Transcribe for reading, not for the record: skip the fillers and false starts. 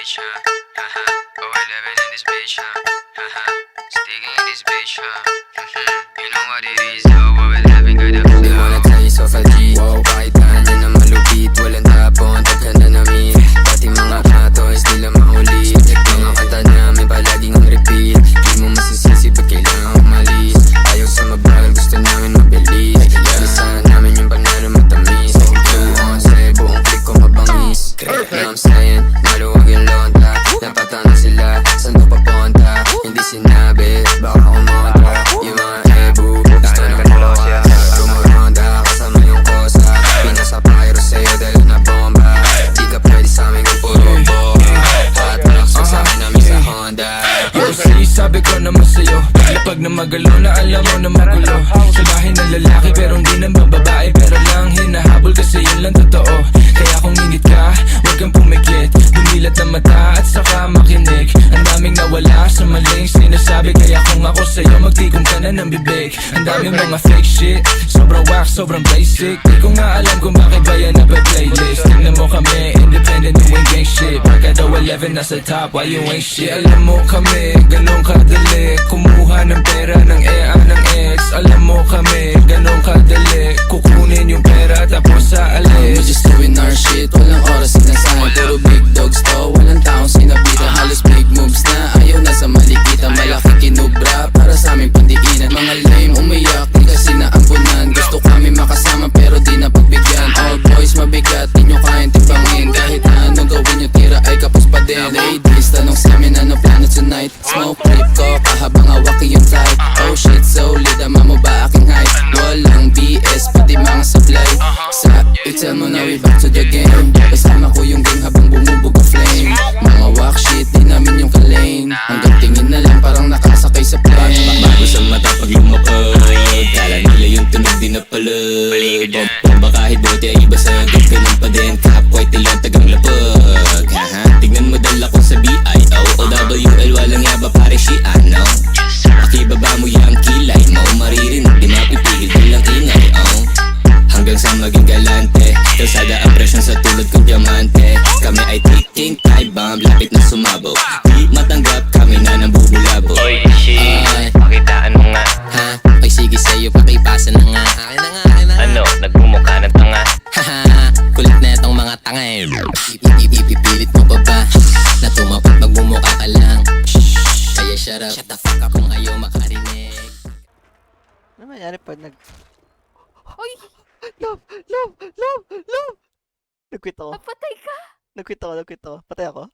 bitch, huh? Haha. Oh, we're living in this bitch, huh? Haha. Sticking in this bitch, huh? You know what it is, though. What we're living, got a They wanna taste of a G. Wow, kahit tahanan na malupit, walang tapon, tagka na namin. Pati mga katos, nila mahuli. Mga kanta namin palaging ang repeat. Di mo masisisi, ba't kailangan umalis? Ayaw sa mabagal, gusto namin mabilis. Alisan namin yung panalo matamis. Blue on say, buong click ko mabangis. Know what I'm saying? Maluwag yung lonta. Napatana sila, saan ko papunta? Hindi sinabi, baka kumontra. Yung mga ebu, gusto na kumoka. Tumuronda, kasama yung kosa. Pinasa pyro sa'yo dahil na bomba. Di ka pwede sa'min kung puro boha. Hot rocks ka sa'min namin sa Honda. Kasi sabi ko naman sa'yo, lapag na magalo na alam mo na magulo. Sabahin ng lalaki pero hindi ng babae, pero lang hinahabol kasi yun lang totoo. Kaya kung ingit ka, huwag kang pumikit. Dumilat ang mata at saka makinig. Ang daming nawala sa maling sinasabi. Kaya kung ako sa'yo, magtikong ka na ng bibig. Ang daming mga fake shit, sobrang wax, sobrang basic. Di ko nga alam kung bakit ba yan nape-playlist. Tingnan mo kami, independent, doing gang shit. Pagka daw 11 nasa top, why you ain't shit? Alam mo kami, ganun kadali kumuha ng pera ng EA ng ex. Alam mo kami, ganun kadali kukunin yung pera tapos sa We're alis. just doing our shit, walang oras sinasahan. Puro big dogs to, walang taong sinabitan. Halos big moves na, ayaw na sa malikitan. Malaki kinubra, para sa aming pandiinan. Mga lame umiyak, di kasi naambunan. Gusto kami makasama pero di na pagbigyan. All boys mabigat, di nyo kayang timbangin. Kahit anong gawin nyo, tira ay kapos pa din. Ladies, tanong sa amin ano plano tonight. Smoke trip ko, kahabang hawaki yung type. Oh shit, solid, ama mo ba aking hype? Walang BS, pati mga supply. Sa tell mo na we back to the game. Kasama ko yung gang habang bumubog ang flame. Mga walk shit, di namin yung kalane. Hanggang tingin na lang parang nakasakay sa plane. Bago sa mata pag lumapag, kala nila yung tunog di napalag. Bomba kahit bote ay ibasag, ganun pa din. Kapway tilang tagang lapag. Haha, tignan mo dala ko sa BIO OWL, walang yaba pare si ano. Pakibaba mo yung kilay mo, maririnig di mapipigil bilang ingay. Hanggang sa maging galante, kalsada ang presyon sa tulad kong diamante. Kami ay taking time bomb, lapit na sumabog. Di matanggap, kami na nang bubulabog. Oy, shit, pakitaan mo nga. Ha? Ay sige sa'yo, pakipasa na nga. Akin na nga, akin na nga. Ano, nagmumukha ng tanga. Haha, kulit na itong mga tanga eh. Ipipilit mo pa ba na tumapat magmumukha ka lang? Kaya shut up, shut the fuck up kung ayaw makarinig. Ano nangyari pag Ay! Love! Love! Love! Love! Nag-quit ako. Napatay ka? Nag-quit ako. Patay ako.